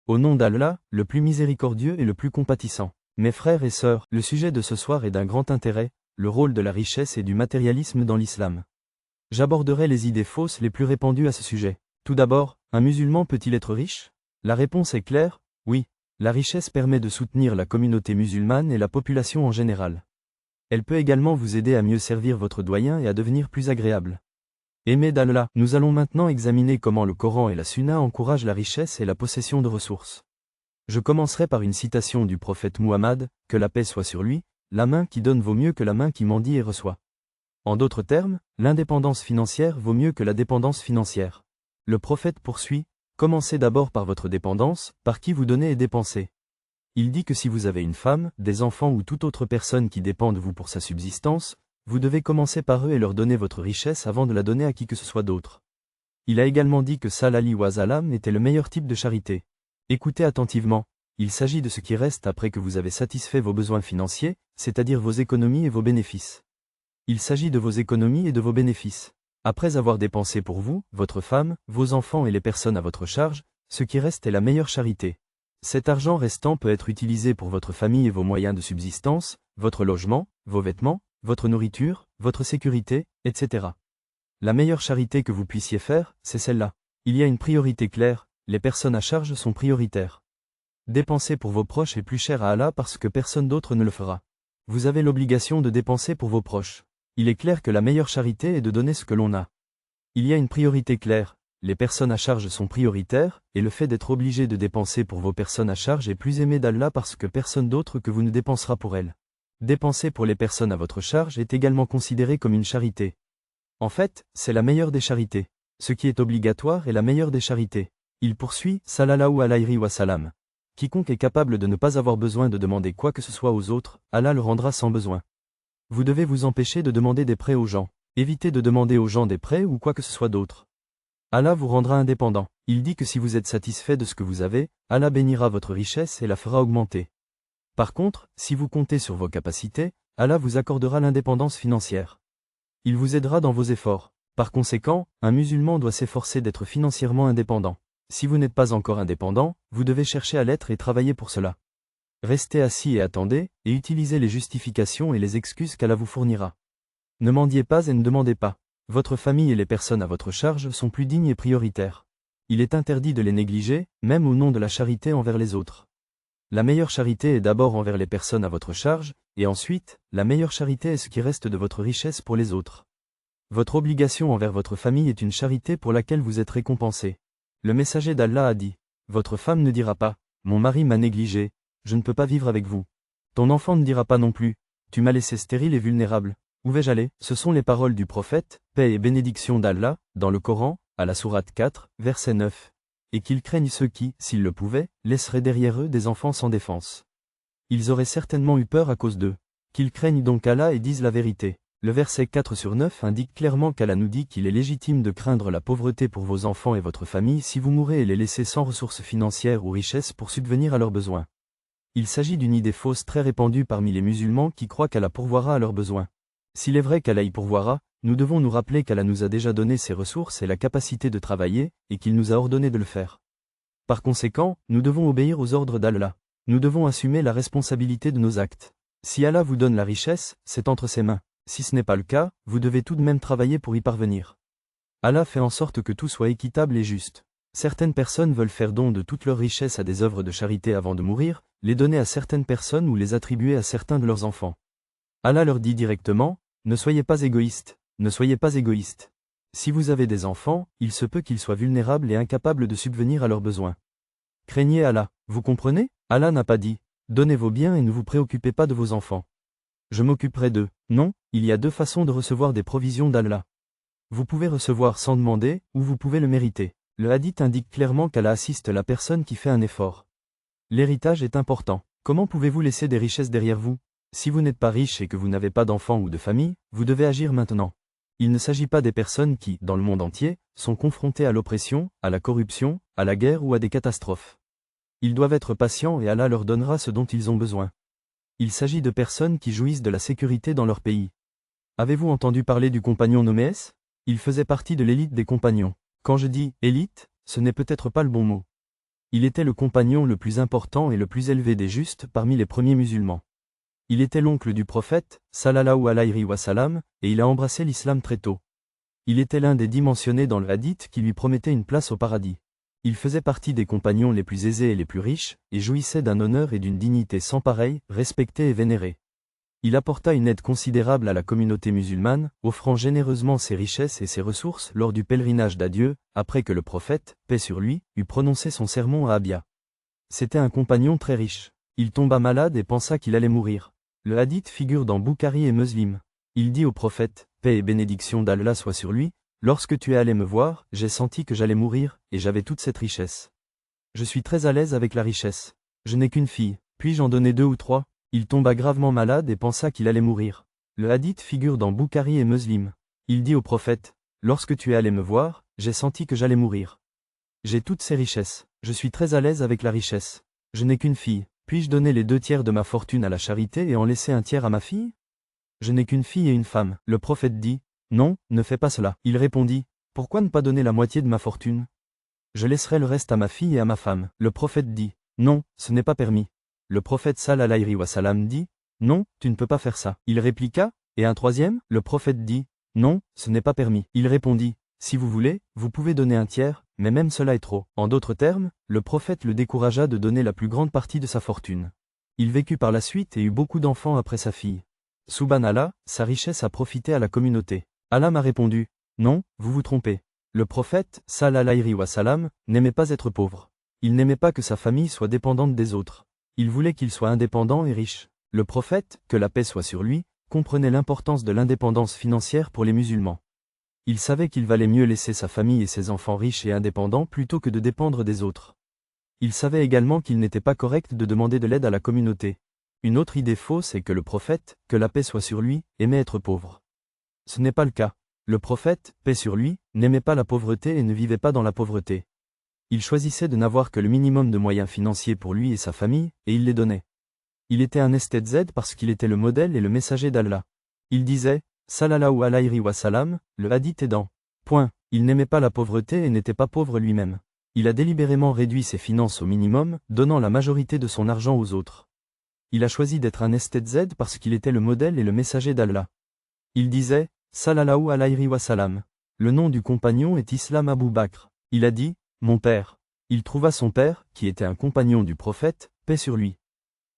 Au nom d'Allah, le plus miséricordieux et le plus compatissant. Mes frères et sœurs, le sujet de ce soir est d'un grand intérêt, le rôle de la richesse et du matérialisme dans l'islam. J'aborderai les idées fausses les plus répandues à ce sujet. Tout d'abord, un musulman peut-il être riche? La réponse est claire, oui. La richesse permet de soutenir la communauté musulmane et la population en général. Elle peut également vous aider à mieux servir votre doyen et à devenir plus agréable. Aimés d'Allah, nous allons maintenant examiner comment le Coran et la Sunna encouragent la richesse et la possession de ressources. Je commencerai par une citation du prophète Muhammad, que la paix soit sur lui, la main qui donne vaut mieux que la main qui mendie et reçoit. En d'autres termes, l'indépendance financière vaut mieux que la dépendance financière. Le prophète poursuit, commencez d'abord par votre dépendance, par qui vous donnez et dépensez. Il dit que si vous avez une femme, des enfants ou toute autre personne qui dépend de vous pour sa subsistance, vous devez commencer par eux et leur donner votre richesse avant de la donner à qui que ce soit d'autre. Il a également dit que Salali wa Salam était le meilleur type de charité. Écoutez attentivement, il s'agit de ce qui reste après que vous avez satisfait vos besoins financiers, c'est-à-dire vos économies et vos bénéfices. Il s'agit de vos économies et de vos bénéfices. Après avoir dépensé pour vous, votre femme, vos enfants et les personnes à votre charge, ce qui reste est la meilleure charité. Cet argent restant peut être utilisé pour votre famille et vos moyens de subsistance, votre logement, vos vêtements, votre nourriture, votre sécurité, etc. La meilleure charité que vous puissiez faire, c'est celle-là. Il y a une priorité claire, les personnes à charge sont prioritaires. Dépenser pour vos proches est plus cher à Allah parce que personne d'autre ne le fera. Vous avez l'obligation de dépenser pour vos proches. Il est clair que la meilleure charité est de donner ce que l'on a. Il y a une priorité claire, les personnes à charge sont prioritaires, et le fait d'être obligé de dépenser pour vos personnes à charge est plus aimé d'Allah parce que personne d'autre que vous ne dépensera pour elles. Dépenser pour les personnes à votre charge est également considéré comme une charité. En fait, c'est la meilleure des charités. Ce qui est obligatoire est la meilleure des charités. Il poursuit, Sallallahu alayhi wa salam. Quiconque est capable de ne pas avoir besoin de demander quoi que ce soit aux autres, Allah le rendra sans besoin. Vous devez vous empêcher de demander des prêts aux gens. Évitez de demander aux gens des prêts ou quoi que ce soit d'autre. Allah vous rendra indépendant. Il dit que si vous êtes satisfait de ce que vous avez, Allah bénira votre richesse et la fera augmenter. Par contre, si vous comptez sur vos capacités, Allah vous accordera l'indépendance financière. Il vous aidera dans vos efforts. Par conséquent, un musulman doit s'efforcer d'être financièrement indépendant. Si vous n'êtes pas encore indépendant, vous devez chercher à l'être et travailler pour cela. Restez assis et attendez, et utilisez les justifications et les excuses qu'Allah vous fournira. Ne mendiez pas et ne demandez pas. Votre famille et les personnes à votre charge sont plus dignes et prioritaires. Il est interdit de les négliger, même au nom de la charité envers les autres. La meilleure charité est d'abord envers les personnes à votre charge, et ensuite, la meilleure charité est ce qui reste de votre richesse pour les autres. Votre obligation envers votre famille est une charité pour laquelle vous êtes récompensé. Le messager d'Allah a dit, votre femme ne dira pas, mon mari m'a négligé, je ne peux pas vivre avec vous. Ton enfant ne dira pas non plus, tu m'as laissé stérile et vulnérable, où vais-je aller? Ce sont les paroles du prophète, paix et bénédiction d'Allah, dans le Coran, à la sourate 4, verset 9. Et qu'ils craignent ceux qui, s'ils le pouvaient, laisseraient derrière eux des enfants sans défense. Ils auraient certainement eu peur à cause d'eux. Qu'ils craignent donc Allah et disent la vérité. Le verset 4/9 indique clairement qu'Allah nous dit qu'il est légitime de craindre la pauvreté pour vos enfants et votre famille si vous mourrez et les laissez sans ressources financières ou richesses pour subvenir à leurs besoins. Il s'agit d'une idée fausse très répandue parmi les musulmans qui croient qu'Allah pourvoira à leurs besoins. S'il est vrai qu'Allah y pourvoira, nous devons nous rappeler qu'Allah nous a déjà donné ses ressources et la capacité de travailler, et qu'il nous a ordonné de le faire. Par conséquent, nous devons obéir aux ordres d'Allah. Nous devons assumer la responsabilité de nos actes. Si Allah vous donne la richesse, c'est entre ses mains. Si ce n'est pas le cas, vous devez tout de même travailler pour y parvenir. Allah fait en sorte que tout soit équitable et juste. Certaines personnes veulent faire don de toute leur richesse à des œuvres de charité avant de mourir, les donner à certaines personnes ou les attribuer à certains de leurs enfants. Allah leur dit directement, ne soyez pas égoïstes, ne soyez pas égoïstes. Si vous avez des enfants, il se peut qu'ils soient vulnérables et incapables de subvenir à leurs besoins. Craignez Allah, vous comprenez? Allah n'a pas dit, donnez vos biens et ne vous préoccupez pas de vos enfants. Je m'occuperai d'eux. Non, il y a deux façons de recevoir des provisions d'Allah. Vous pouvez recevoir sans demander, ou vous pouvez le mériter. Le hadith indique clairement qu'Allah assiste la personne qui fait un effort. L'héritage est important. Comment pouvez-vous laisser des richesses derrière vous? Si vous n'êtes pas riche et que vous n'avez pas d'enfants ou de famille, vous devez agir maintenant. Il ne s'agit pas des personnes qui, dans le monde entier, sont confrontées à l'oppression, à la corruption, à la guerre ou à des catastrophes. Ils doivent être patients et Allah leur donnera ce dont ils ont besoin. Il s'agit de personnes qui jouissent de la sécurité dans leur pays. Avez-vous entendu parler du compagnon nommé S? Il faisait partie de l'élite des compagnons. Quand je dis « élite », ce n'est peut-être pas le bon mot. Il était le compagnon le plus important et le plus élevé des justes parmi les premiers musulmans. Il était l'oncle du prophète, sallallahu alayhi wa sallam, et il a embrassé l'islam très tôt. Il était l'un des 10 mentionnés dans le hadith qui lui promettait une place au paradis. Il faisait partie des compagnons les plus aisés et les plus riches, et jouissait d'un honneur et d'une dignité sans pareil, respecté et vénéré. Il apporta une aide considérable à la communauté musulmane, offrant généreusement ses richesses et ses ressources lors du pèlerinage d'adieu, après que le prophète, paix sur lui, eut prononcé son sermon à Abia. C'était un compagnon très riche. Il tomba malade et pensa qu'il allait mourir. Le hadith figure dans Bukhari et Muslim. Il dit au prophète, paix et bénédiction d'Allah soient sur lui, lorsque tu es allé me voir, j'ai senti que j'allais mourir, et j'avais toute cette richesse. Je suis très à l'aise avec la richesse. Je n'ai qu'une fille, puis-je en donner 2 ou 3? Il tomba gravement malade et pensa qu'il allait mourir. Le hadith figure dans Bukhari et Muslim. Il dit au prophète, lorsque tu es allé me voir, j'ai senti que j'allais mourir. J'ai toutes ces richesses. Je suis très à l'aise avec la richesse. Je n'ai qu'une fille. Puis-je donner les 2 tiers de ma fortune à la charité et en laisser un tiers à ma fille? Je n'ai qu'une fille et une femme. Le prophète dit, non, ne fais pas cela. Il répondit, pourquoi ne pas donner la moitié de ma fortune? Je laisserai le reste à ma fille et à ma femme. Le prophète dit, non, ce n'est pas permis. Le prophète sallallahu alayhi wa sallam dit, non, tu ne peux pas faire ça. Il répliqua, et un troisième? Le prophète dit, non, ce n'est pas permis. Il répondit, si vous voulez, vous pouvez donner un tiers, mais même cela est trop. En d'autres termes, le prophète le découragea de donner la plus grande partie de sa fortune. Il vécut par la suite et eut beaucoup d'enfants après sa fille. Subhanallah, sa richesse a profité à la communauté. Allah m'a répondu, non, vous vous trompez. Le prophète, sallallahu alayhi wa sallam, n'aimait pas être pauvre. Il n'aimait pas que sa famille soit dépendante des autres. Il voulait qu'il soit indépendant et riche. Le prophète, que la paix soit sur lui, comprenait l'importance de l'indépendance financière pour les musulmans. Il savait qu'il valait mieux laisser sa famille et ses enfants riches et indépendants plutôt que de dépendre des autres. Il savait également qu'il n'était pas correct de demander de l'aide à la communauté. Une autre idée fausse est que le prophète, que la paix soit sur lui, aimait être pauvre. Ce n'est pas le cas. Le prophète, paix sur lui, n'aimait pas la pauvreté et ne vivait pas dans la pauvreté. Il choisissait de n'avoir que le minimum de moyens financiers pour lui et sa famille, et il les donnait. Il était un esthète parce qu'il était le modèle et le messager d'Allah. Il disait, sallallahu alayhi wa sallam, le hadith aidant. Point. Il n'aimait pas la pauvreté et n'était pas pauvre lui-même. Il a délibérément réduit ses finances au minimum, donnant la majorité de son argent aux autres. Il a choisi d'être un esthète parce qu'il était le modèle et le messager d'Allah. Il disait, sallallahu alayhi wa sallam. Le nom du compagnon est Islam Abu Bakr. Il a dit, mon père. Il trouva son père, qui était un compagnon du prophète, paix sur lui.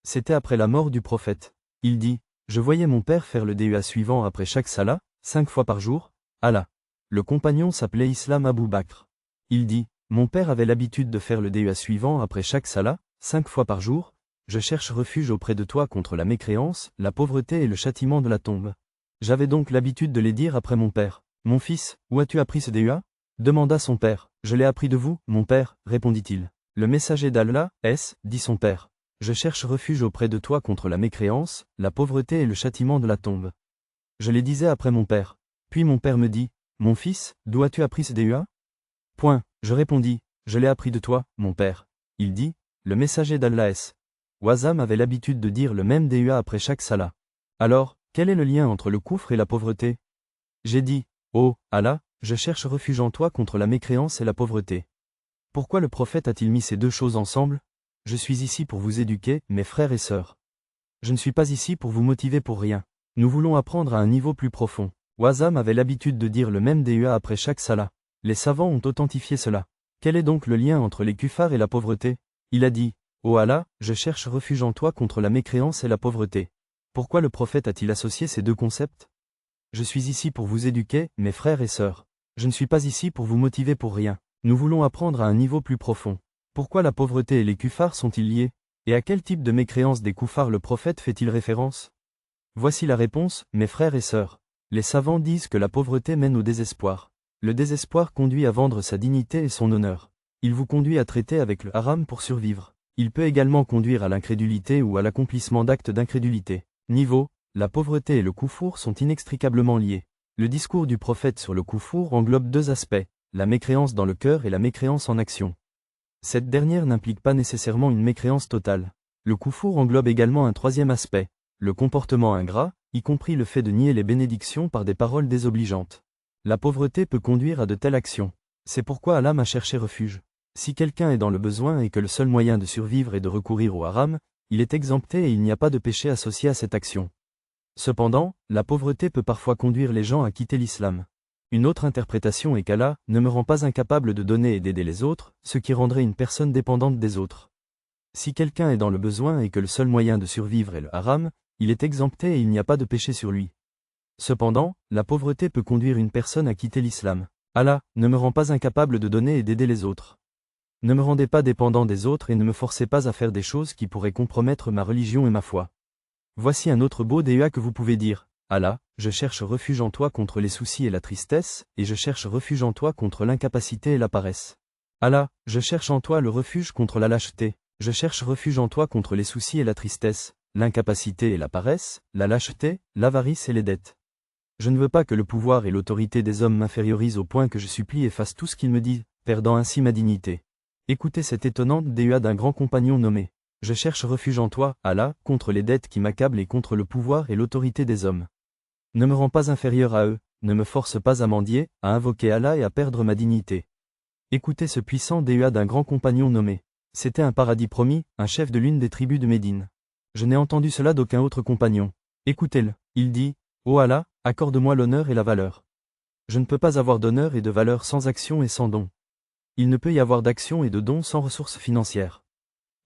C'était après la mort du prophète. Il dit, je voyais mon père faire le DEA suivant après chaque salat, 5 fois par jour, Allah. Le compagnon s'appelait Islam Abu Bakr. Il dit, mon père avait l'habitude de faire le DEA suivant après chaque salat, 5 fois par jour, je cherche refuge auprès de toi contre la mécréance, la pauvreté et le châtiment de la tombe. J'avais donc l'habitude de les dire après mon père. Mon fils, où as-tu appris ce DEA? Demanda son père. Je l'ai appris de vous, mon père, répondit-il. Le messager d'Allah, dit son père. Je cherche refuge auprès de toi contre la mécréance, la pauvreté et le châtiment de la tombe. Je les disais après mon père. Puis mon père me dit, mon fils, d'où as-tu appris ce DEA? Point. Je répondis, je l'ai appris de toi, mon père. Il dit, le messager d'Allah Wazam avait l'habitude de dire le même DEA après chaque salat. Alors, quel est le lien entre le coufre et la pauvreté? J'ai dit, oh, Allah, je cherche refuge en toi contre la mécréance et la pauvreté. Pourquoi le prophète a-t-il mis ces 2 choses ensemble? Je suis ici pour vous éduquer, mes frères et sœurs. Je ne suis pas ici pour vous motiver pour rien. Nous voulons apprendre à un niveau plus profond. Wazam avait l'habitude de dire le même DEA après chaque salat. Les savants ont authentifié cela. Quel est donc le lien entre les kuffars et la pauvreté? Il a dit, ô Allah, je cherche refuge en toi contre la mécréance et la pauvreté. Pourquoi le prophète a-t-il associé ces 2 concepts? Je suis ici pour vous éduquer, mes frères et sœurs. Je ne suis pas ici pour vous motiver pour rien. Nous voulons apprendre à un niveau plus profond. Pourquoi la pauvreté et les kuffars sont-ils liés? Et à quel type de mécréance des kuffars le prophète fait-il référence? Voici la réponse, mes frères et sœurs. Les savants disent que la pauvreté mène au désespoir. Le désespoir conduit à vendre sa dignité et son honneur. Il vous conduit à traiter avec le haram pour survivre. Il peut également conduire à l'incrédulité ou à l'accomplissement d'actes d'incrédulité. Niveau, la pauvreté et le koufour sont inextricablement liés. Le discours du prophète sur le koufour englobe 2 aspects, la mécréance dans le cœur et la mécréance en action. Cette dernière n'implique pas nécessairement une mécréance totale. Le koufour englobe également un 3e aspect, le comportement ingrat, y compris le fait de nier les bénédictions par des paroles désobligeantes. La pauvreté peut conduire à de telles actions. C'est pourquoi Allah m'a cherché refuge. Si quelqu'un est dans le besoin et que le seul moyen de survivre est de recourir au haram, il est exempté et il n'y a pas de péché associé à cette action. Cependant, la pauvreté peut parfois conduire les gens à quitter l'islam. Une autre interprétation est qu'Allah ne me rend pas incapable de donner et d'aider les autres, ce qui rendrait une personne dépendante des autres. Si quelqu'un est dans le besoin et que le seul moyen de survivre est le haram, il est exempté et il n'y a pas de péché sur lui. Cependant, la pauvreté peut conduire une personne à quitter l'islam. Allah ne me rend pas incapable de donner et d'aider les autres. Ne me rendez pas dépendant des autres et ne me forcez pas à faire des choses qui pourraient compromettre ma religion et ma foi. Voici un autre beau DEA que vous pouvez dire. Allah, je cherche refuge en toi contre les soucis et la tristesse, et je cherche refuge en toi contre l'incapacité et la paresse. Allah, je cherche en toi le refuge contre la lâcheté, je cherche refuge en toi contre les soucis et la tristesse, l'incapacité et la paresse, la lâcheté, l'avarice et les dettes. Je ne veux pas que le pouvoir et l'autorité des hommes m'infériorisent au point que je supplie et fasse tout ce qu'ils me disent, perdant ainsi ma dignité. Écoutez cette étonnante DEA d'un grand compagnon nommé. Je cherche refuge en toi, Allah, contre les dettes qui m'accablent et contre le pouvoir et l'autorité des hommes. Ne me rends pas inférieur à eux, ne me force pas à mendier, à invoquer Allah et à perdre ma dignité. Écoutez ce puissant DEA d'un grand compagnon nommé. C'était un paradis promis, un chef de l'une des tribus de Médine. Je n'ai entendu cela d'aucun autre compagnon. Écoutez-le, il dit, ô Allah, accorde-moi l'honneur et la valeur. Je ne peux pas avoir d'honneur et de valeur sans action et sans don. Il ne peut y avoir d'action et de don sans ressources financières.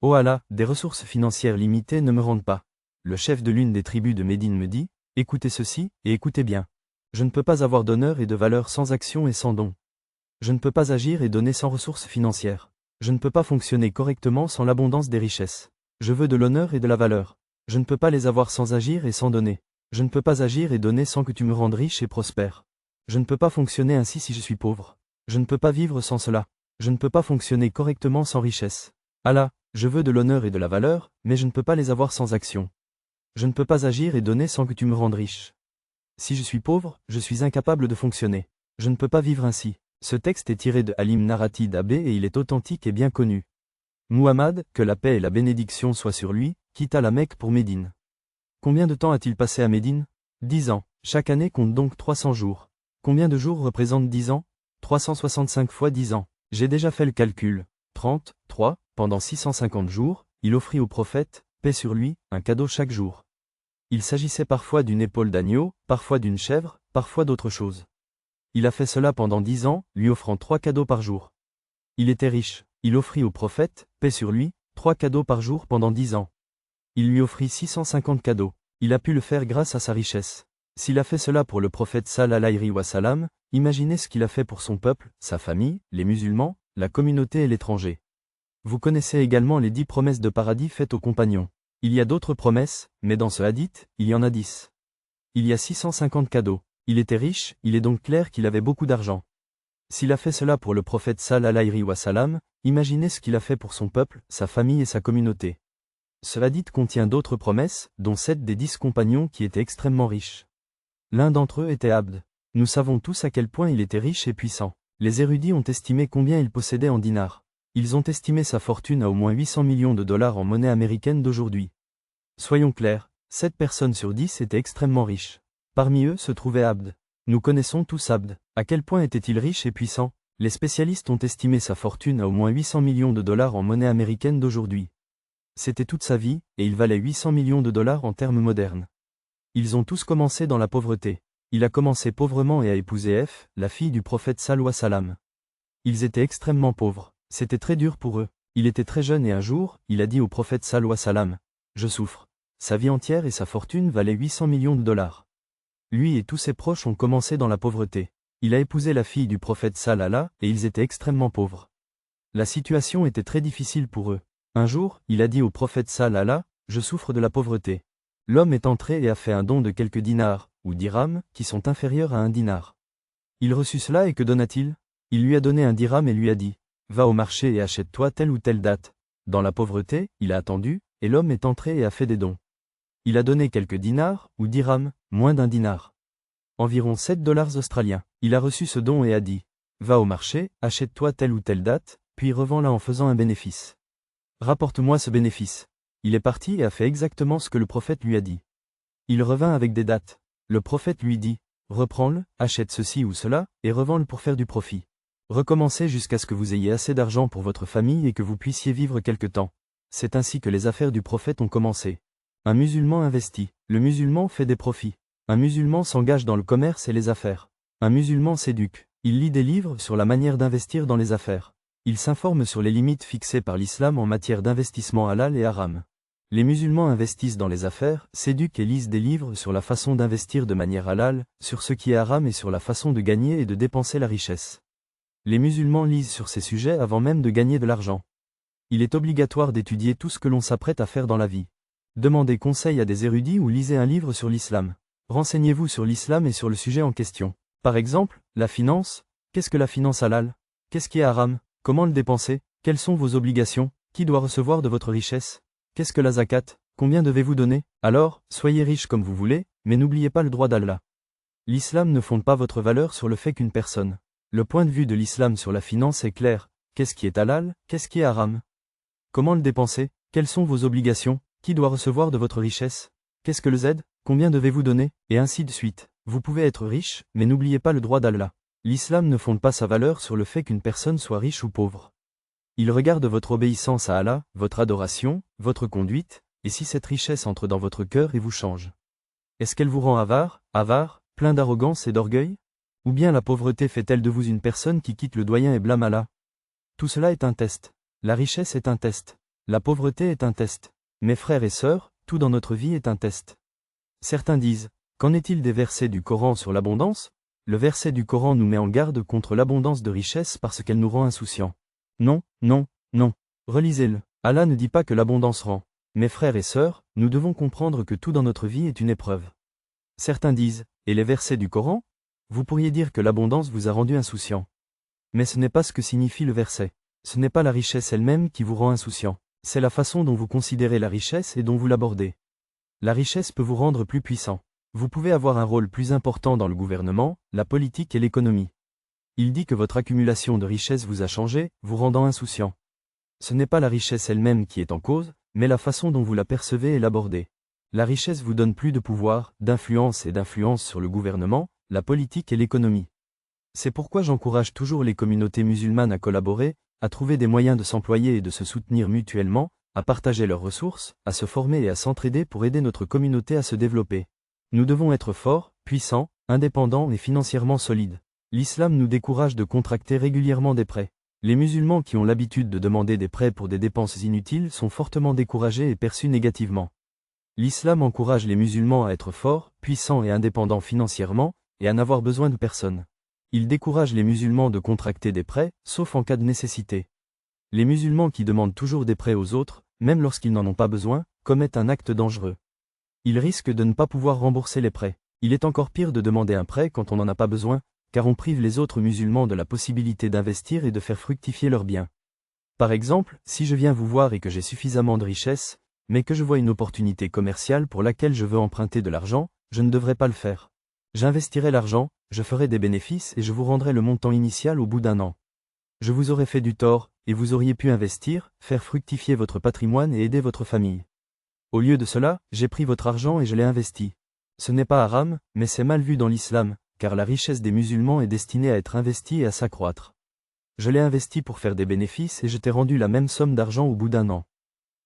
Ô Allah, des ressources financières limitées ne me rendent pas. Le chef de l'une des tribus de Médine me dit, écoutez ceci, et écoutez bien. Je ne peux pas avoir d'honneur et de valeur sans action et sans don. Je ne peux pas agir et donner sans ressources financières. Je ne peux pas fonctionner correctement sans l'abondance des richesses. Je veux de l'honneur et de la valeur. Je ne peux pas les avoir sans agir et sans donner. Je ne peux pas agir et donner sans que tu me rendes riche et prospère. Je ne peux pas fonctionner ainsi si je suis pauvre. Je ne peux pas vivre sans cela. Je ne peux pas fonctionner correctement sans richesse. Allah, je veux de l'honneur et de la valeur, mais je ne peux pas les avoir sans action. Je ne peux pas agir et donner sans que tu me rendes riche. Si je suis pauvre, je suis incapable de fonctionner. Je ne peux pas vivre ainsi. Ce texte est tiré de Halim Narati d'Abbé et il est authentique et bien connu. Muhammad, que la paix et la bénédiction soient sur lui, quitta la Mecque pour Médine. Combien de temps a-t-il passé à Médine? 10 ans. Chaque année compte donc 300 jours. Combien de jours représentent 10 ans? 365 fois 10 ans. J'ai déjà fait le calcul. 33, pendant 650 jours, il offrit au prophète, paix sur lui, un cadeau chaque jour. Il s'agissait parfois d'une épaule d'agneau, parfois d'une chèvre, parfois d'autre chose. Il a fait cela pendant 10 ans, lui offrant 3 cadeaux par jour. Il était riche. Il offrit au prophète, paix sur lui, 3 cadeaux par jour pendant 10 ans. Il lui offrit 650 cadeaux. Il a pu le faire grâce à sa richesse. S'il a fait cela pour le prophète sallallahu wa sallam, imaginez ce qu'il a fait pour son peuple, sa famille, les musulmans, la communauté et l'étranger. Vous connaissez également les 10 promesses de paradis faites aux compagnons. Il y a d'autres promesses, mais dans ce hadith, il y en a 10. Il y a 650 cadeaux. Il était riche, il est donc clair qu'il avait beaucoup d'argent. S'il a fait cela pour le prophète sallallahu wa sallam, imaginez ce qu'il a fait pour son peuple, sa famille et sa communauté. Ce hadith contient d'autres promesses, dont 7 des 10 compagnons qui étaient extrêmement riches. L'un d'entre eux était Abd. Nous savons tous à quel point il était riche et puissant. Les érudits ont estimé combien il possédait en dinars. Ils ont estimé sa fortune à au moins 800 millions de dollars en monnaie américaine d'aujourd'hui. Soyons clairs, 7 personnes sur 10 étaient extrêmement riches. Parmi eux se trouvait Abd. Nous connaissons tous Abd. À quel point était-il riche et puissant? Les spécialistes ont estimé sa fortune à au moins 800 millions de dollars en monnaie américaine d'aujourd'hui. C'était toute sa vie, et il valait 800 millions de dollars en termes modernes. Ils ont tous commencé dans la pauvreté. Il a commencé pauvrement et a épousé F, la fille du prophète sallallahu alayhi wa sallam. Ils étaient extrêmement pauvres. C'était très dur pour eux. Il était très jeune et un jour, il a dit au prophète sallallahu alayhi wa sallam, « Je souffre. » Sa vie entière et sa fortune valaient 800 millions de dollars. Lui et tous ses proches ont commencé dans la pauvreté. Il a épousé la fille du prophète sallallahu et ils étaient extrêmement pauvres. La situation était très difficile pour eux. Un jour, il a dit au prophète sallallahu, « Je souffre de la pauvreté. » L'homme est entré et a fait un don de quelques dinars, ou dirhams, qui sont inférieurs à un dinar. Il reçut cela et que donna-t-il? Il lui a donné un dirham et lui a dit, « Va au marché et achète-toi telle ou telle date. » Dans la pauvreté, il a attendu, et l'homme est entré et a fait des dons. Il a donné quelques dinars, ou dirhams, moins d'un dinar. Environ 7 dollars australiens. Il a reçu ce don et a dit, « Va au marché, achète-toi telle ou telle date, puis revends-la en faisant un bénéfice. Rapporte-moi ce bénéfice. » Il est parti et a fait exactement ce que le prophète lui a dit. Il revint avec des dates. Le prophète lui dit, « Reprends-le, achète ceci ou cela, et revends-le pour faire du profit. » Recommencez jusqu'à ce que vous ayez assez d'argent pour votre famille et que vous puissiez vivre quelque temps. C'est ainsi que les affaires du prophète ont commencé. Un musulman investit. Le musulman fait des profits. Un musulman s'engage dans le commerce et les affaires. Un musulman s'éduque. Il lit des livres sur la manière d'investir dans les affaires. Il s'informe sur les limites fixées par l'islam en matière d'investissement halal et haram. Les musulmans investissent dans les affaires, s'éduquent et lisent des livres sur la façon d'investir de manière halal, sur ce qui est haram et sur la façon de gagner et de dépenser la richesse. Les musulmans lisent sur ces sujets avant même de gagner de l'argent. Il est obligatoire d'étudier tout ce que l'on s'apprête à faire dans la vie. Demandez conseil à des érudits ou lisez un livre sur l'islam. Renseignez-vous sur l'islam et sur le sujet en question. Par exemple, la finance. Qu'est-ce que la finance halal? Qu'est-ce qui est haram? Comment le dépenser? Quelles sont vos obligations? Qui doit recevoir de votre richesse? Qu'est-ce que la zakat? Combien devez-vous donner? Alors, soyez riche comme vous voulez, mais n'oubliez pas le droit d'Allah. L'islam ne fonde pas votre valeur sur le fait qu'une personne. Le point de vue de l'islam sur la finance est clair. Qu'est-ce qui est halal? Qu'est-ce qui est haram? Comment le dépenser? Quelles sont vos obligations? Qui doit recevoir de votre richesse? Qu'est-ce que le Z? Combien devez-vous donner? Et ainsi de suite. Vous pouvez être riche, mais n'oubliez pas le droit d'Allah. L'islam ne fonde pas sa valeur sur le fait qu'une personne soit riche ou pauvre. Il regarde votre obéissance à Allah, votre adoration, votre conduite, et si cette richesse entre dans votre cœur et vous change. Est-ce qu'elle vous rend avare, plein d'arrogance et d'orgueil? Ou bien la pauvreté fait-elle de vous une personne qui quitte le doyen et blâme Allah? Tout cela est un test. La richesse est un test. La pauvreté est un test. Mes frères et sœurs, tout dans notre vie est un test. Certains disent, qu'en est-il des versets du Coran sur l'abondance? Le verset du Coran nous met en garde contre l'abondance de richesse parce qu'elle nous rend insouciants. Non, non, non. Relisez-le. Allah ne dit pas que l'abondance rend. Mes frères et sœurs, nous devons comprendre que tout dans notre vie est une épreuve. Certains disent, et les versets du Coran? Vous pourriez dire que l'abondance vous a rendu insouciant. Mais ce n'est pas ce que signifie le verset. Ce n'est pas la richesse elle-même qui vous rend insouciant. C'est la façon dont vous considérez la richesse et dont vous l'abordez. La richesse peut vous rendre plus puissant. Vous pouvez avoir un rôle plus important dans le gouvernement, la politique et l'économie. Il dit que votre accumulation de richesse vous a changé, vous rendant insouciant. Ce n'est pas la richesse elle-même qui est en cause, mais la façon dont vous la percevez et l'abordez. La richesse vous donne plus de pouvoir, d'influence et d'influence sur le gouvernement, la politique et l'économie. C'est pourquoi j'encourage toujours les communautés musulmanes à collaborer, à trouver des moyens de s'employer et de se soutenir mutuellement, à partager leurs ressources, à se former et à s'entraider pour aider notre communauté à se développer. Nous devons être forts, puissants, indépendants et financièrement solides. L'islam nous décourage de contracter régulièrement des prêts. Les musulmans qui ont l'habitude de demander des prêts pour des dépenses inutiles sont fortement découragés et perçus négativement. L'islam encourage les musulmans à être forts, puissants et indépendants financièrement, et à n'avoir besoin de personne. Il décourage les musulmans de contracter des prêts, sauf en cas de nécessité. Les musulmans qui demandent toujours des prêts aux autres, même lorsqu'ils n'en ont pas besoin, commettent un acte dangereux. Ils risquent de ne pas pouvoir rembourser les prêts. Il est encore pire de demander un prêt quand on n'en a pas besoin, car on prive les autres musulmans de la possibilité d'investir et de faire fructifier leurs biens. Par exemple, si je viens vous voir et que j'ai suffisamment de richesse, mais que je vois une opportunité commerciale pour laquelle je veux emprunter de l'argent, je ne devrais pas le faire. J'investirai l'argent, je ferai des bénéfices et je vous rendrai le montant initial au bout d'un an. Je vous aurais fait du tort, et vous auriez pu investir, faire fructifier votre patrimoine et aider votre famille. Au lieu de cela, j'ai pris votre argent et je l'ai investi. Ce n'est pas haram, mais c'est mal vu dans l'islam, car la richesse des musulmans est destinée à être investie et à s'accroître. Je l'ai investi pour faire des bénéfices et je t'ai rendu la même somme d'argent au bout d'un an.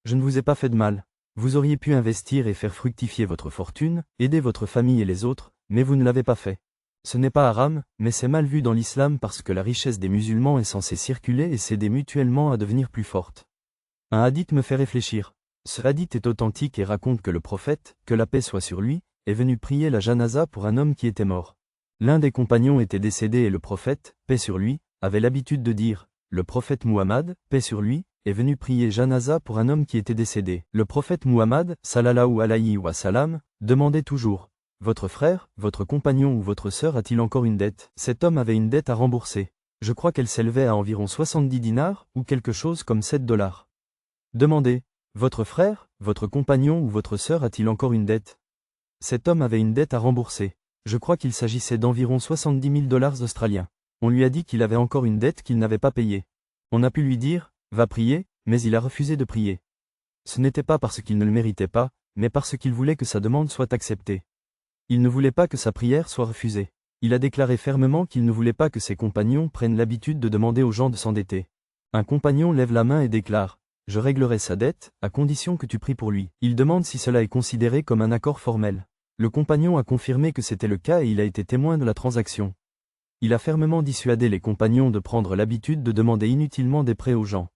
Je ne vous ai pas fait de mal. Vous auriez pu investir et faire fructifier votre fortune, aider votre famille et les autres, mais vous ne l'avez pas fait. Ce n'est pas haram, mais c'est mal vu dans l'islam parce que la richesse des musulmans est censée circuler et s'aider mutuellement à devenir plus forte. Un hadith me fait réfléchir. Ce hadith est authentique et raconte que le prophète, que la paix soit sur lui, est venu prier la janaza pour un homme qui était mort. L'un des compagnons était décédé et le prophète, paix sur lui, avait l'habitude de dire, le prophète Muhammad, paix sur lui, est venu prier janaza pour un homme qui était décédé. Le prophète Muhammad, sallallahu alayhi wa sallam, demandait toujours, votre frère, votre compagnon ou votre sœur a-t-il encore une dette? Cet homme avait une dette à rembourser. Je crois qu'elle s'élevait à environ 70 dinars, ou quelque chose comme 7 dollars. Demandez, votre frère, votre compagnon ou votre sœur a-t-il encore une dette? Cet homme avait une dette à rembourser. Je crois qu'il s'agissait d'environ 70 000 dollars australiens. On lui a dit qu'il avait encore une dette qu'il n'avait pas payée. On a pu lui dire, va prier, mais il a refusé de prier. Ce n'était pas parce qu'il ne le méritait pas, mais parce qu'il voulait que sa demande soit acceptée. Il ne voulait pas que sa prière soit refusée. Il a déclaré fermement qu'il ne voulait pas que ses compagnons prennent l'habitude de demander aux gens de s'endetter. Un compagnon lève la main et déclare « Je réglerai sa dette, à condition que tu pries pour lui ». Il demande si cela est considéré comme un accord formel. Le compagnon a confirmé que c'était le cas et il a été témoin de la transaction. Il a fermement dissuadé les compagnons de prendre l'habitude de demander inutilement des prêts aux gens.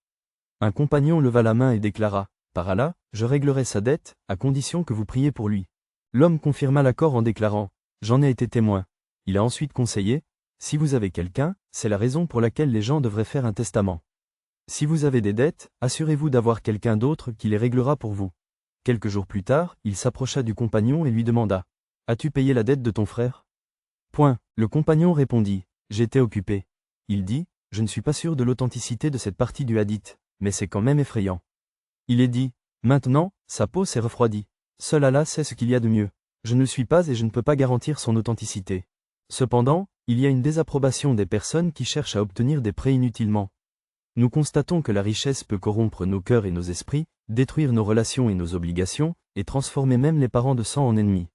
Un compagnon leva la main et déclara « Par Allah, je réglerai sa dette, à condition que vous priez pour lui ». L'homme confirma l'accord en déclarant « J'en ai été témoin ». Il a ensuite conseillé « Si vous avez quelqu'un, c'est la raison pour laquelle les gens devraient faire un testament. Si vous avez des dettes, assurez-vous d'avoir quelqu'un d'autre qui les réglera pour vous. » Quelques jours plus tard, il s'approcha du compagnon et lui demanda « As-tu payé la dette de ton frère ?» Le compagnon répondit « J'étais occupé. » Il dit « Je ne suis pas sûr de l'authenticité de cette partie du hadith, mais c'est quand même effrayant. » Il est dit « Maintenant, sa peau s'est refroidie. Seul Allah sait ce qu'il y a de mieux. Je ne le suis pas et je ne peux pas garantir son authenticité. Cependant, il y a une désapprobation des personnes qui cherchent à obtenir des prêts inutilement. Nous constatons que la richesse peut corrompre nos cœurs et nos esprits, détruire nos relations et nos obligations, et transformer même les parents de sang en ennemis.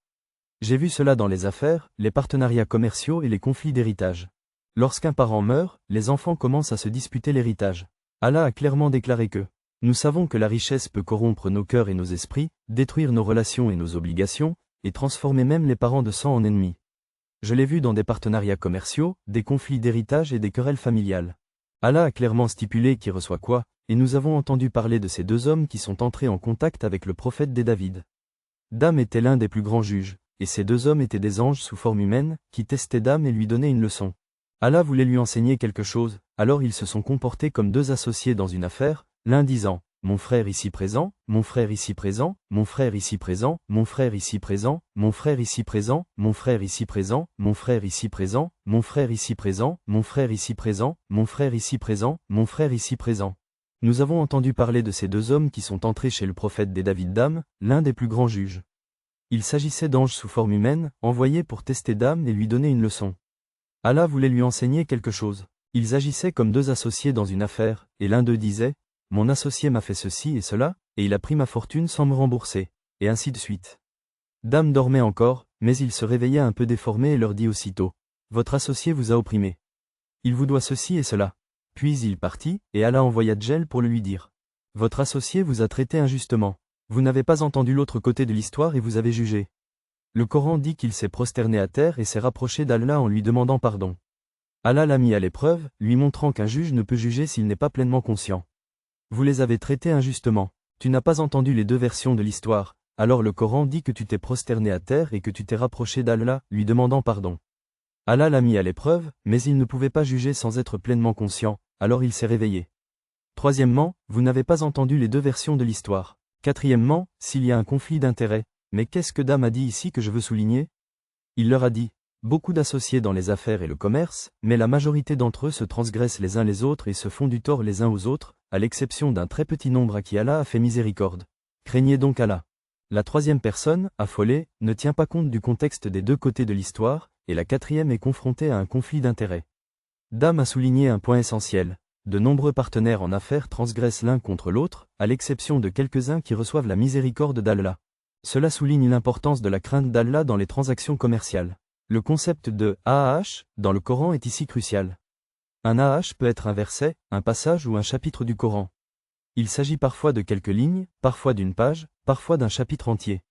J'ai vu cela dans les affaires, les partenariats commerciaux et les conflits d'héritage. Lorsqu'un parent meurt, les enfants commencent à se disputer l'héritage. Allah a clairement déclaré que nous savons que la richesse peut corrompre nos cœurs et nos esprits, détruire nos relations et nos obligations, et transformer même les parents de sang en ennemis. Je l'ai vu dans des partenariats commerciaux, des conflits d'héritage et des querelles familiales. Allah a clairement stipulé qui reçoit quoi, et nous avons entendu parler de ces deux hommes qui sont entrés en contact avec le prophète des David. Dame était l'un des plus grands juges, et ces deux hommes étaient des anges sous forme humaine, qui testaient Dame et lui donnaient une leçon. Allah voulait lui enseigner quelque chose, alors ils se sont comportés comme deux associés dans une affaire, l'un disant « Mon frère ici présent, mon frère ici présent, mon frère ici présent, mon frère ici présent, mon frère ici présent, mon frère ici présent, mon frère ici présent, mon frère ici présent, mon frère ici présent, mon frère ici présent, mon frère ici présent. » Nous avons entendu parler de ces deux hommes qui sont entrés chez le prophète des David Dame, l'un des plus grands juges. Il s'agissait d'anges sous forme humaine, envoyés pour tester Dame et lui donner une leçon. Allah voulait lui enseigner quelque chose. Ils agissaient comme deux associés dans une affaire, et l'un d'eux disait « Mon associé m'a fait ceci et cela, et il a pris ma fortune sans me rembourser, et ainsi de suite. » Dame dormait encore, mais il se réveilla un peu déformé et leur dit aussitôt « Votre associé vous a opprimé. Il vous doit ceci et cela. » Puis il partit, et Allah envoya Djel pour le lui dire « Votre associé vous a traité injustement. Vous n'avez pas entendu l'autre côté de l'histoire et vous avez jugé. » Le Coran dit qu'il s'est prosterné à terre et s'est rapproché d'Allah en lui demandant pardon. Allah l'a mis à l'épreuve, lui montrant qu'un juge ne peut juger s'il n'est pas pleinement conscient. Vous les avez traités injustement. Tu n'as pas entendu les deux versions de l'histoire, alors le Coran dit que tu t'es prosterné à terre et que tu t'es rapproché d'Allah, lui demandant pardon. Allah l'a mis à l'épreuve, mais il ne pouvait pas juger sans être pleinement conscient, alors il s'est réveillé. Troisièmement, vous n'avez pas entendu les deux versions de l'histoire. Quatrièmement, s'il y a un conflit d'intérêts, mais qu'est-ce que Dame a dit ici que je veux souligner? Il leur a dit beaucoup d'associés dans les affaires et le commerce, mais la majorité d'entre eux se transgressent les uns les autres et se font du tort les uns aux autres, à l'exception d'un très petit nombre à qui Allah a fait miséricorde. Craignez donc Allah. La troisième personne, affolée, ne tient pas compte du contexte des deux côtés de l'histoire, et la quatrième est confrontée à un conflit d'intérêts. Dame a souligné un point essentiel. De nombreux partenaires en affaires transgressent l'un contre l'autre, à l'exception de quelques-uns qui reçoivent la miséricorde d'Allah. Cela souligne l'importance de la crainte d'Allah dans les transactions commerciales. Le concept de AAH dans le Coran est ici crucial. Un AAH peut être un verset, un passage ou un chapitre du Coran. Il s'agit parfois de quelques lignes, parfois d'une page, parfois d'un chapitre entier.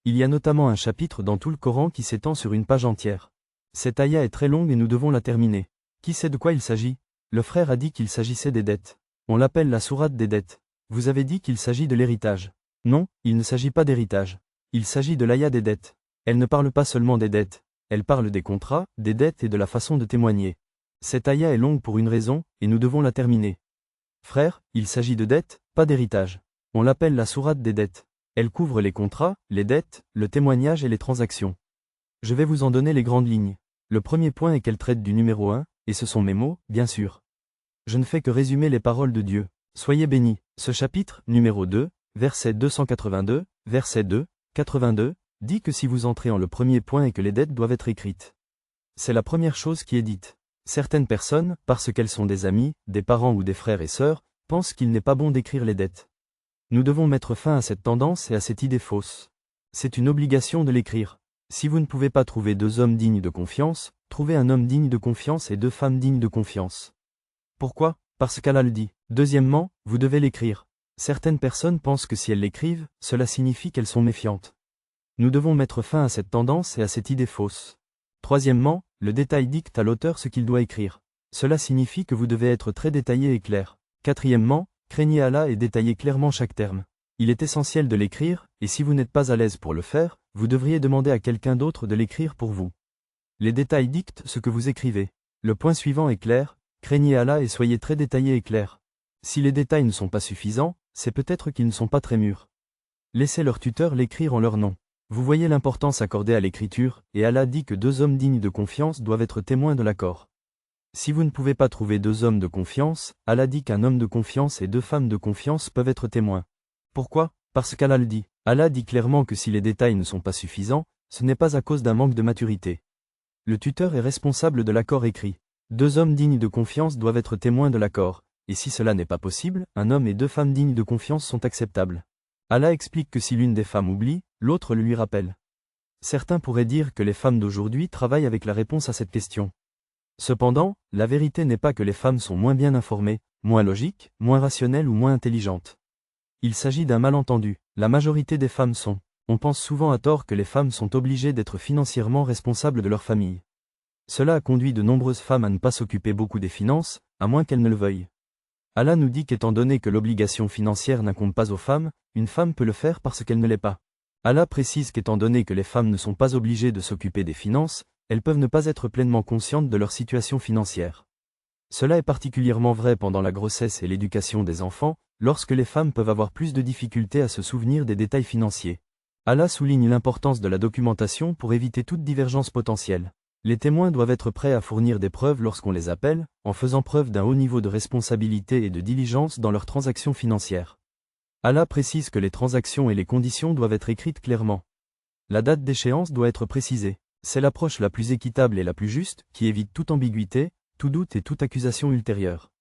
Il y a notamment un chapitre dans tout le Coran qui s'étend sur une page entière. Cette ayah est très longue et nous devons la terminer. Qui sait de quoi il s'agit? Le frère a dit qu'il s'agissait des dettes. On l'appelle la sourate des dettes. Vous avez dit qu'il s'agit de l'héritage. Non, il ne s'agit pas d'héritage. Il s'agit de l'ayah des dettes. Elle ne parle pas seulement des dettes. Elle parle des contrats, des dettes et de la façon de témoigner. Cette ayah est longue pour une raison, et nous devons la terminer. Frère, il s'agit de dettes, pas d'héritage. On l'appelle la sourate des dettes. Elle couvre les contrats, les dettes, le témoignage et les transactions. Je vais vous en donner les grandes lignes. Le premier point est qu'elle traite du numéro 1, et ce sont mes mots, bien sûr. Je ne fais que résumer les paroles de Dieu. Soyez bénis. Ce chapitre, numéro 2, verset 282, verset 2, 82, dit que si vous entrez en le premier point et que les dettes doivent être écrites. C'est la première chose qui est dite. Certaines personnes, parce qu'elles sont des amis, des parents ou des frères et sœurs, pensent qu'il n'est pas bon d'écrire les dettes. Nous devons mettre fin à cette tendance et à cette idée fausse. C'est une obligation de l'écrire. Si vous ne pouvez pas trouver deux hommes dignes de confiance, Trouvez un homme digne de confiance et 2 femmes dignes de confiance. Pourquoi? Parce qu'Allah le dit. Deuxièmement, vous devez l'écrire. Certaines personnes pensent que si elles l'écrivent, cela signifie qu'elles sont méfiantes. Nous devons mettre fin à cette tendance et à cette idée fausse. Troisièmement, le détail dicte à l'auteur ce qu'il doit écrire. Cela signifie que vous devez être très détaillé et clair. Quatrièmement, craignez Allah et détaillez clairement chaque terme. Il est essentiel de l'écrire, et si vous n'êtes pas à l'aise pour le faire, vous devriez demander à quelqu'un d'autre de l'écrire pour vous. Les détails dictent ce que vous écrivez. Le point suivant est clair, craignez Allah et soyez très détaillé et clair. Si les détails ne sont pas suffisants, c'est peut-être qu'ils ne sont pas très mûrs. Laissez leur tuteur l'écrire en leur nom. Vous voyez l'importance accordée à l'écriture, et Allah dit que 2 hommes dignes de confiance doivent être témoins de l'accord. Si vous ne pouvez pas trouver 2 hommes de confiance, Allah dit qu'un homme de confiance et 2 femmes de confiance peuvent être témoins. Pourquoi? Parce qu'Allah le dit. Allah dit clairement que si les détails ne sont pas suffisants, ce n'est pas à cause d'un manque de maturité. Le tuteur est responsable de l'accord écrit. 2 hommes dignes de confiance doivent être témoins de l'accord, et si cela n'est pas possible, un homme et 2 femmes dignes de confiance sont acceptables. Allah explique que si l'une des femmes oublie, l'autre le lui rappelle. Certains pourraient dire que les femmes d'aujourd'hui travaillent avec la réponse à cette question. Cependant, la vérité n'est pas que les femmes sont moins bien informées, moins logiques, moins rationnelles ou moins intelligentes. Il s'agit d'un malentendu. La majorité des femmes sont. On pense souvent à tort que les femmes sont obligées d'être financièrement responsables de leur famille. Cela a conduit de nombreuses femmes à ne pas s'occuper beaucoup des finances, à moins qu'elles ne le veuillent. Allah nous dit qu'étant donné que l'obligation financière n'incombe pas aux femmes, une femme peut le faire parce qu'elle ne l'est pas. Allah précise qu'étant donné que les femmes ne sont pas obligées de s'occuper des finances, elles peuvent ne pas être pleinement conscientes de leur situation financière. Cela est particulièrement vrai pendant la grossesse et l'éducation des enfants, lorsque les femmes peuvent avoir plus de difficultés à se souvenir des détails financiers. Allah souligne l'importance de la documentation pour éviter toute divergence potentielle. Les témoins doivent être prêts à fournir des preuves lorsqu'on les appelle, en faisant preuve d'un haut niveau de responsabilité et de diligence dans leurs transactions financières. Allah précise que les transactions et les conditions doivent être écrites clairement. La date d'échéance doit être précisée. C'est l'approche la plus équitable et la plus juste, qui évite toute ambiguïté, tout doute et toute accusation ultérieure.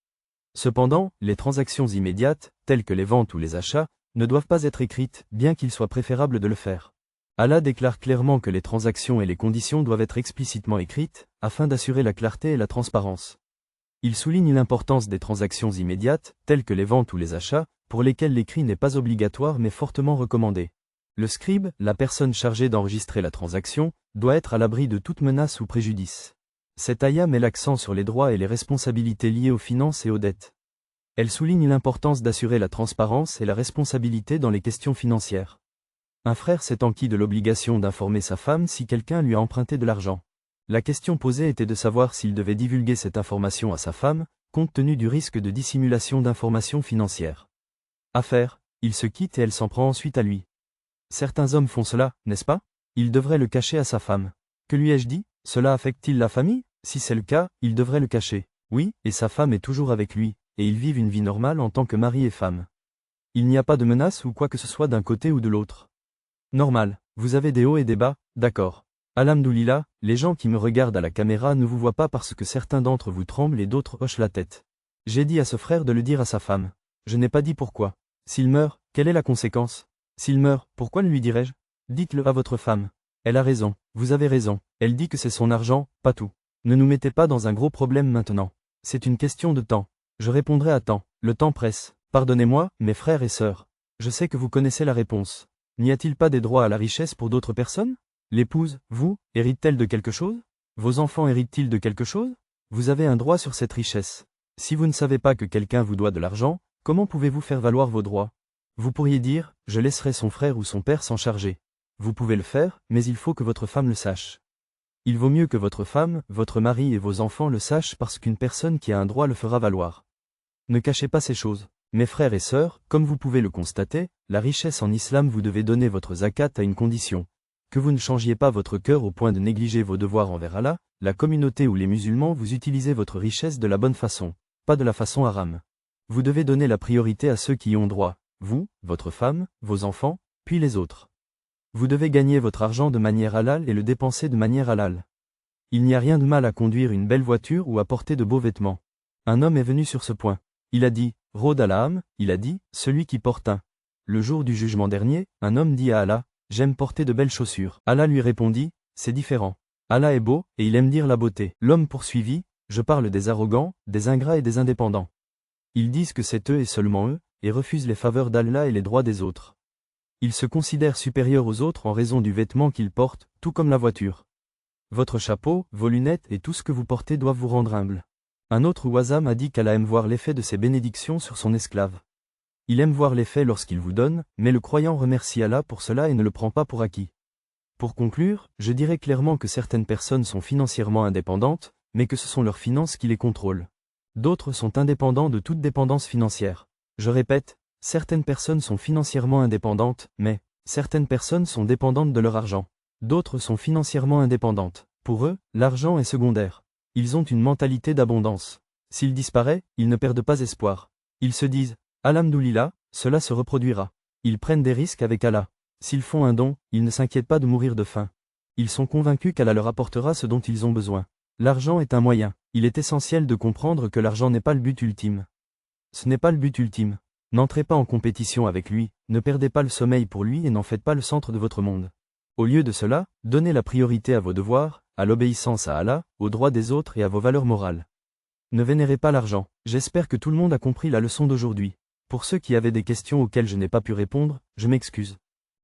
Cependant, les transactions immédiates, telles que les ventes ou les achats, ne doivent pas être écrites, bien qu'il soit préférable de le faire. Allah déclare clairement que les transactions et les conditions doivent être explicitement écrites, afin d'assurer la clarté et la transparence. Il souligne l'importance des transactions immédiates, telles que les ventes ou les achats, pour lesquelles l'écrit n'est pas obligatoire mais fortement recommandé. Le scribe, la personne chargée d'enregistrer la transaction, doit être à l'abri de toute menace ou préjudice. Cette ayah met l'accent sur les droits et les responsabilités liées aux finances et aux dettes. Elle souligne l'importance d'assurer la transparence et la responsabilité dans les questions financières. Un frère s'est enquis de l'obligation d'informer sa femme si quelqu'un lui a emprunté de l'argent. La question posée était de savoir s'il devait divulguer cette information à sa femme, compte tenu du risque de dissimulation d'informations financières. À faire, il se quitte et elle s'en prend ensuite à lui. Certains hommes font cela, n'est-ce pas? Il devrait le cacher à sa femme. Que lui ai-je dit? Cela affecte-t-il la famille? Si c'est le cas, il devrait le cacher. Oui, et sa femme est toujours avec lui, et ils vivent une vie normale en tant que mari et femme. Il n'y a pas de menace ou quoi que ce soit d'un côté ou de l'autre. Normal, vous avez des hauts et des bas, d'accord. Alhamdoulilah, les gens qui me regardent à la caméra ne vous voient pas parce que certains d'entre vous tremblent et d'autres hochent la tête. J'ai dit à ce frère de le dire à sa femme. Je n'ai pas dit pourquoi. S'il meurt, quelle est la conséquence? S'il meurt, pourquoi le lui dirais-je? Dites-le à votre femme. Elle a raison, vous avez raison, elle dit que c'est son argent, pas tout. Ne nous mettez pas dans un gros problème maintenant. C'est une question de temps. Je répondrai à temps, le temps presse. Pardonnez-moi, mes frères et sœurs. Je sais que vous connaissez la réponse. N'y a-t-il pas des droits à la richesse pour d'autres personnes? L'épouse, vous, hérite-t-elle de quelque chose? Vos enfants héritent-ils de quelque chose? Vous avez un droit sur cette richesse. Si vous ne savez pas que quelqu'un vous doit de l'argent, comment pouvez-vous faire valoir vos droits? Vous pourriez dire, je laisserai son frère ou son père s'en charger. Vous pouvez le faire, mais il faut que votre femme le sache. Il vaut mieux que votre femme, votre mari et vos enfants le sachent parce qu'une personne qui a un droit le fera valoir. Ne cachez pas ces choses. Mes frères et sœurs, comme vous pouvez le constater, la richesse en islam vous devez donner votre zakat à une condition. Que vous ne changiez pas votre cœur au point de négliger vos devoirs envers Allah, la communauté ou les musulmans, vous utilisez votre richesse de la bonne façon, pas de la façon haram. Vous devez donner la priorité à ceux qui y ont droit, vous, votre femme, vos enfants, puis les autres. Vous devez gagner votre argent de manière halal et le dépenser de manière halal. Il n'y a rien de mal à conduire une belle voiture ou à porter de beaux vêtements. Un homme est venu sur ce point. Il a dit, Rod al-Am, il a dit, celui qui porte un. Le jour du jugement dernier, un homme dit à Allah, j'aime porter de belles chaussures. Allah lui répondit, c'est différent. Allah est beau, et il aime dire la beauté. L'homme poursuivit, je parle des arrogants, des ingrats et des indépendants. Ils disent que c'est eux et seulement eux, et refusent les faveurs d'Allah et les droits des autres. Ils se considèrent supérieurs aux autres en raison du vêtement qu'ils portent, tout comme la voiture. Votre chapeau, vos lunettes et tout ce que vous portez doivent vous rendre humble. Un autre Ouazam a dit qu'Allah aime voir l'effet de ses bénédictions sur son esclave. Il aime voir l'effet lorsqu'il vous donne, mais le croyant remercie Allah pour cela et ne le prend pas pour acquis. Pour conclure, je dirais clairement que certaines personnes sont financièrement indépendantes, mais que ce sont leurs finances qui les contrôlent. D'autres sont indépendants de toute dépendance financière. Je répète, certaines personnes sont financièrement indépendantes, mais certaines personnes sont dépendantes de leur argent. D'autres sont financièrement indépendantes. Pour eux, l'argent est secondaire. Ils ont une mentalité d'abondance. S'il disparaît, ils ne perdent pas espoir. Ils se disent, Alhamdoulilah, cela se reproduira. Ils prennent des risques avec Allah. S'ils font un don, ils ne s'inquiètent pas de mourir de faim. Ils sont convaincus qu'Allah leur apportera ce dont ils ont besoin. L'argent est un moyen. Il est essentiel de comprendre que l'argent n'est pas le but ultime. Ce n'est pas le but ultime. N'entrez pas en compétition avec lui, ne perdez pas le sommeil pour lui et n'en faites pas le centre de votre monde. Au lieu de cela, donnez la priorité à vos devoirs, à l'obéissance à Allah, aux droits des autres et à vos valeurs morales. Ne vénérez pas l'argent. J'espère que tout le monde a compris la leçon d'aujourd'hui. Pour ceux qui avaient des questions auxquelles je n'ai pas pu répondre, je m'excuse.